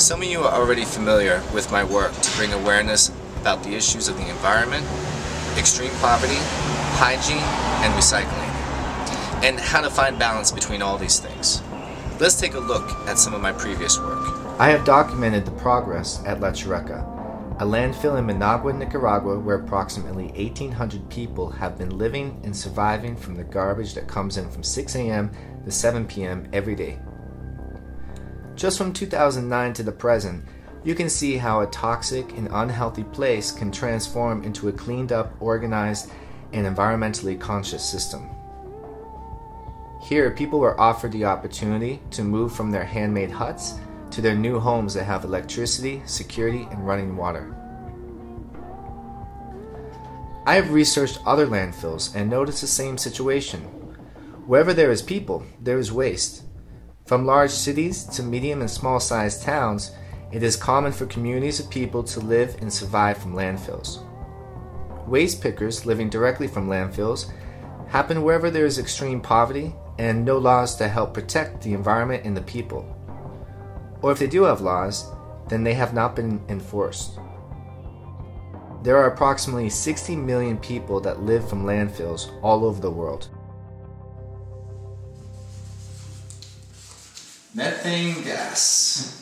Some of you are already familiar with my work to bring awareness about the issues of the environment, extreme poverty, hygiene, and recycling, and how to find balance between all these things. Let's take a look at some of my previous work. I have documented the progress at La Chureca, a landfill in Managua, Nicaragua, where approximately 1,800 people have been living and surviving from the garbage that comes in from 6 a.m. to 7 p.m. every day. Just from 2009 to the present, you can see how a toxic and unhealthy place can transform into a cleaned up, organized, and environmentally conscious system. Here, people were offered the opportunity to move from their handmade huts to their new homes that have electricity, security, and running water. I have researched other landfills and noticed the same situation. Wherever there is people, there is waste. From large cities to medium and small-sized towns, it is common for communities of people to live and survive from landfills. Waste pickers living directly from landfills happen wherever there is extreme poverty and no laws to help protect the environment and the people. Or if they do have laws, then they have not been enforced. There are approximately 60 million people that live from landfills all over the world. Methane gas.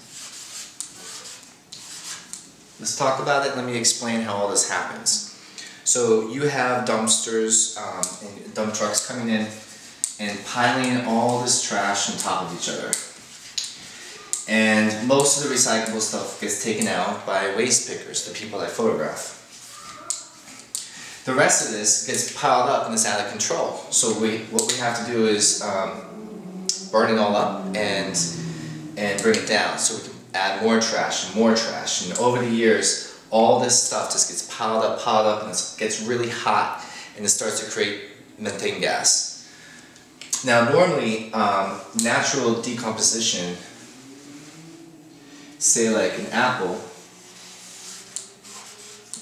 Let's talk about it. Let me explain how all this happens. So you have dumpsters and dump trucks coming in and piling all this trash on top of each other. And most of the recyclable stuff gets taken out by waste pickers, the people I photograph. The rest of this gets piled up and it's out of control. So what we have to do is burn it all up and bring it down, so we can add more trash, and over the years all this stuff just gets piled up, and it gets really hot, and it starts to create methane gas. Now normally natural decomposition, say like an apple,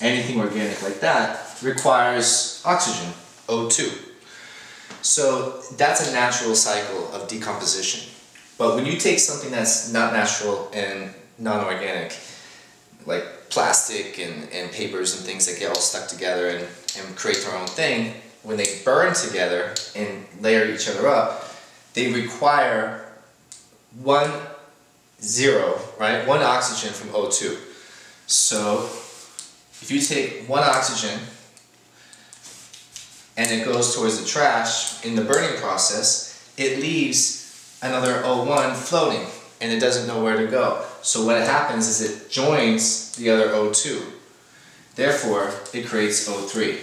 anything organic like that, requires oxygen, O2. So that's a natural cycle of decomposition. But when you take something that's not natural and non-organic, like plastic and papers and things that get all stuck together and create their own thing, when they burn together and layer each other up, they require one oxygen from O2. So if you take one oxygen and it goes towards the trash in the burning process, it leaves another O1 floating and it doesn't know where to go. So what happens is it joins the other O2. Therefore, it creates O3.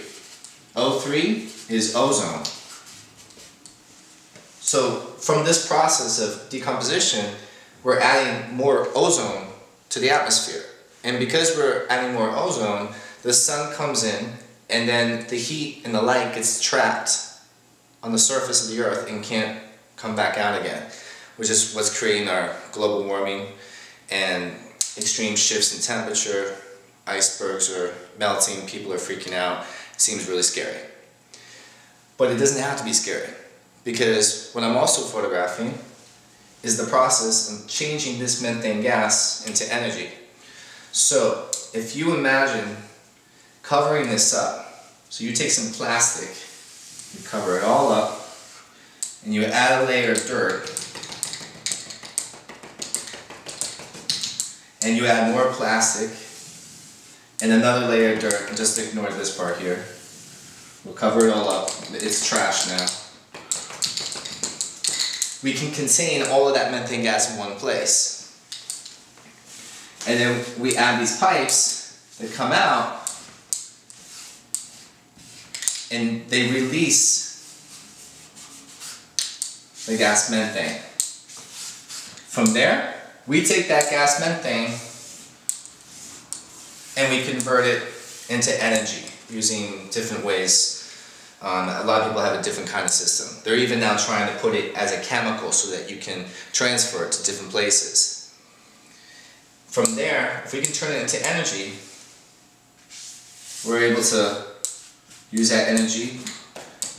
O3 is ozone. So from this process of decomposition, we're adding more ozone to the atmosphere. And because we're adding more ozone, the sun comes in and then the heat and the light gets trapped on the surface of the earth and can't come back out again, which is what's creating our global warming and extreme shifts in temperature. Icebergs are melting, people are freaking out. It seems really scary. But it doesn't have to be scary, because what I'm also photographing is the process of changing this methane gas into energy. So if you imagine covering this up, so you take some plastic, you cover it all up, and you add a layer of dirt, and you add more plastic, and another layer of dirt, and just ignore this part here. We'll cover it all up. It's trash now. We can contain all of that methane gas in one place. And then we add these pipes that come out, and they release the gas methane. From there, we take that gas methane and we convert it into energy using different ways. A lot of people have a different kind of system. They're even now trying to put it as a chemical so that you can transfer it to different places. From there, if we can turn it into energy, we're able to use that energy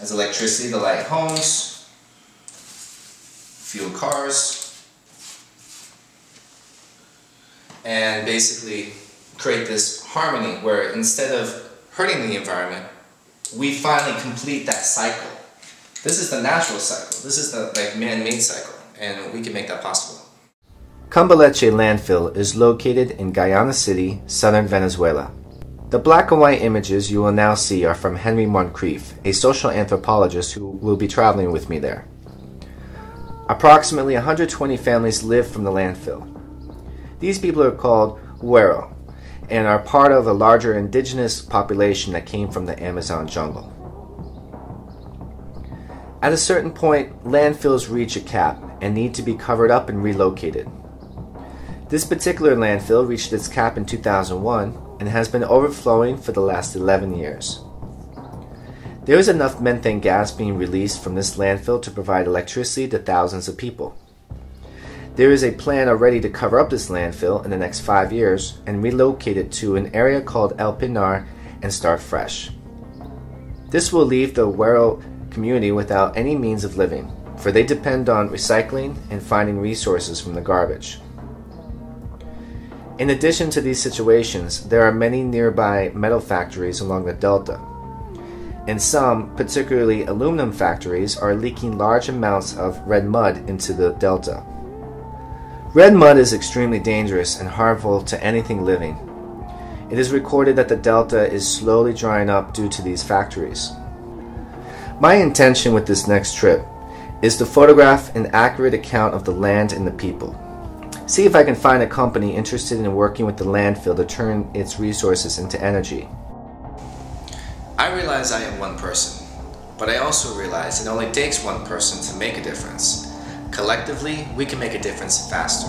as electricity to light homes, fuel cars, and basically create this harmony where instead of hurting the environment, we finally complete that cycle. This is the natural cycle. This is the man-made cycle, and we can make that possible. Cambaleche landfill is located in Guyana City, southern Venezuela. The black and white images you will now see are from Henry Moncrief, a social anthropologist who will be traveling with me there. Approximately 120 families live from the landfill. These people are called Huero and are part of a larger indigenous population that came from the Amazon jungle. At a certain point, landfills reach a cap and need to be covered up and relocated. This particular landfill reached its cap in 2001 and has been overflowing for the last 11 years. There is enough methane gas being released from this landfill to provide electricity to thousands of people. There is a plan already to cover up this landfill in the next 5 years and relocate it to an area called El Pinar and start fresh. This will leave the Huero community without any means of living, for they depend on recycling and finding resources from the garbage. In addition to these situations, there are many nearby metal factories along the delta, and some, particularly aluminum factories, are leaking large amounts of red mud into the delta. Red mud is extremely dangerous and harmful to anything living. It is recorded that the delta is slowly drying up due to these factories. My intention with this next trip is to photograph an accurate account of the land and the people. See if I can find a company interested in working with the landfill to turn its resources into energy. I realize I am one person, but I also realize it only takes one person to make a difference. Collectively, we can make a difference faster.